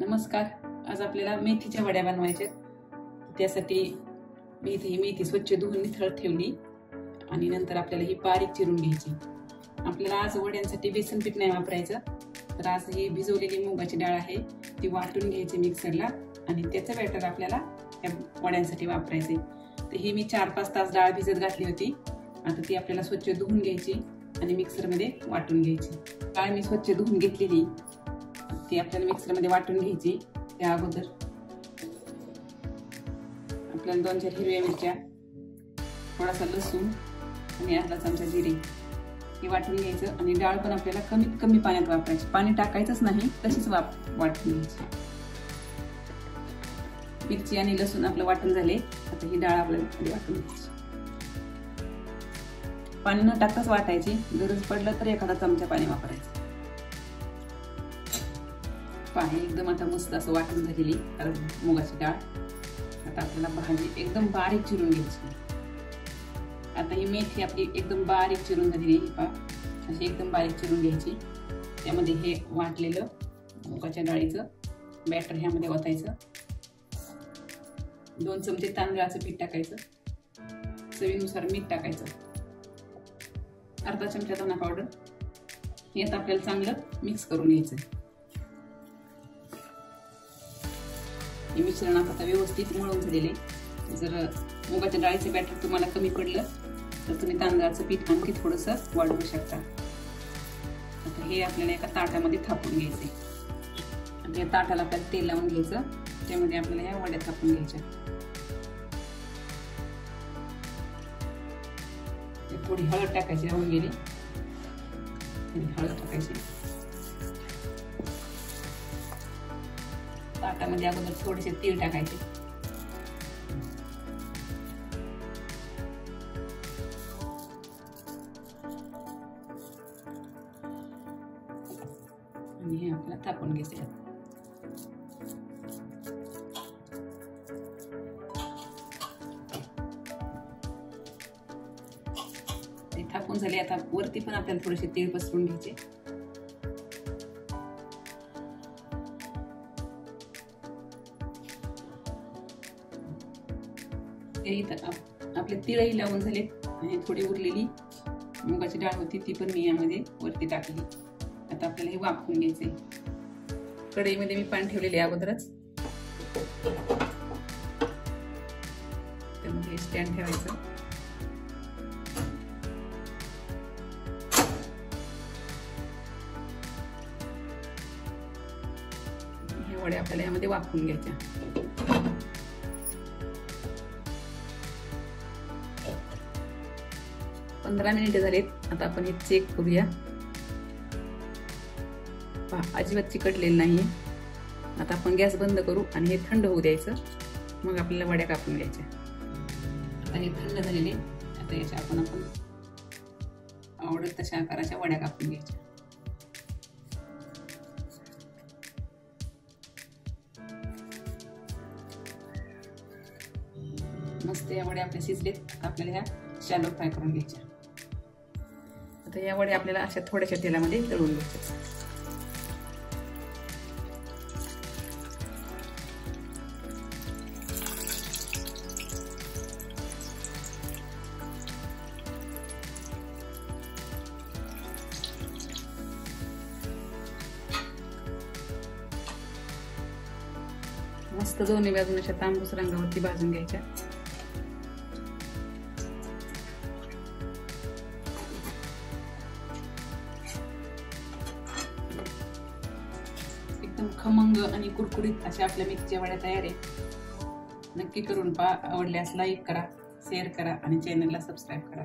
नमस्कार. आज आपल्याला मेथीच्या वड्या बनवायच्या. त्यासाठी मेथी स्वच्छ धुवून निथळत ठेवली आणि नंतर आपल्याला ही बारीक चिरून घ्यायची. आपल्याला आज वड्यांसाठी बेसन पीठ नाही वापरायचं, तर आज ही भिजवलेली मुगाची डाळ आहे ती वाटून घ्यायची मिक्सरला आणि त्याचं बॅटर आपल्याला या वड्यांसाठी वापरायचे. तर ही मी 4-5 तास डाळ भिजत घातली होती. आता ती आपल्याला स्वच्छ धुवून घ्यायची आणि मिक्सरमध्ये वाटून घ्यायची. डाळ मी स्वच्छ धुवून घेतलेली ती आपल्याला मिक्सरमध्ये वाटून घ्यायची. त्या अगोदर आपल्याला 2-4 हिरव्या मिरच्या, थोडासा लसूण आणि अर्धा चमचा जिरे हे वाटून घ्यायचं. आणि डाळ पण आपल्याला कमीत कमी पाण्यात वापरायची, पाणी टाकायचंच नाही, तशीच वाटून घ्यायची. मिरची आणि लसूण आपलं वाटून झाले. आता ही डाळ आपल्याला वाटून घ्यायची. पाणी न टाकताच वाटायची, गरज पडलं तर एखादा चमचा पाणी वापरायचं. पाणी एकदम आता मस्त असं वाटून झालेली मुगाची डाळ. आता आपल्याला भाजी एकदम बारीक चिरून घ्यायची. आता ही मेथी आपली एकदम बारीक चिरून झालेली अशी एकदम बारीक चिरून घ्यायची. त्यामध्ये हे वाटलेलं मुगाच्या डाळीचं बॅटर ह्यामध्ये ओतायचं. 2 चमचे तांदळाचं पीठ टाकायचं. चवीनुसार मीठ टाकायचं. अर्धा चमचा धना पावडर. हे आता आपल्याला चांगलं मिक्स करून घ्यायचं. हे मिश्रण आता व्यवस्थित मळून झालेले. जर मुगाच्या डाळीचे बॅटर तुम्हाला कमी पडलं तर तुम्ही तांदळाचं पीठ आणखी थोडंसं वाढवू शकता. आता हे आपल्याला एका ताटामध्ये थापून घ्यायचे. आणि या ताटाला आपल्याला तेल लावून घ्यायचं. त्यामध्ये आपल्याला ह्या वड्या थापून घ्यायच्या. थोडी हळद टाकायची, राहून गेली हळद टाकायची. ताटामध्ये अगोदर थोडेसे तेल टाकायचे. आणि हे आपल्याला थापून घ्यायचे. थापून झाले. आता वरती पण आपल्याला थोडेसे तेल पसरून घ्यायचे. आपले तिळही लावून झाले आणि थोडी उरलेली मुगाची डाळ होती ती पण मी यामध्ये वरती टाकली. आता आपल्याला हे वाफवून घ्यायचे. कढईमध्ये मी पाणी ठेवलेले अगोदरच. त्यामध्ये स्टँड ठेवायचं. हे वड्या आपल्याला यामध्ये वाफवून घ्यायच्या. पण 15 मिनिटे झालेत. आता आपण हे चेक करूया. अजिबात चिकटलेलं नाहीये. आता आपण गॅस बंद करू आणि हे थंड होऊ द्यायचं. मग आपल्याला वड्या कापून घ्यायच्या. आता हे थंड झालेले. आता याच्या आपण आवडत तशा आकाराच्या वड्या कापून घ्यायच्या. मस्त या वड्या आपल्या शिजलेत. आपल्याला ह्या शॅलो फ्राय करून घ्यायच्या. आता या वड्या आपल्याला अशा थोड्याशा तेलामध्ये तळून घ्यायच्या. मस्त दोन्ही बाजून अशा तांबूस रंगावरती भाजून घ्यायच्या. एकदम खमंग आणि कुरकुरीत अशा आपल्या मेथीच्या वड्या तयार आहे. नक्की करून पहा. आवडल्यास लाईक करा, शेअर करा आणि चॅनलला सबस्क्राईब करा.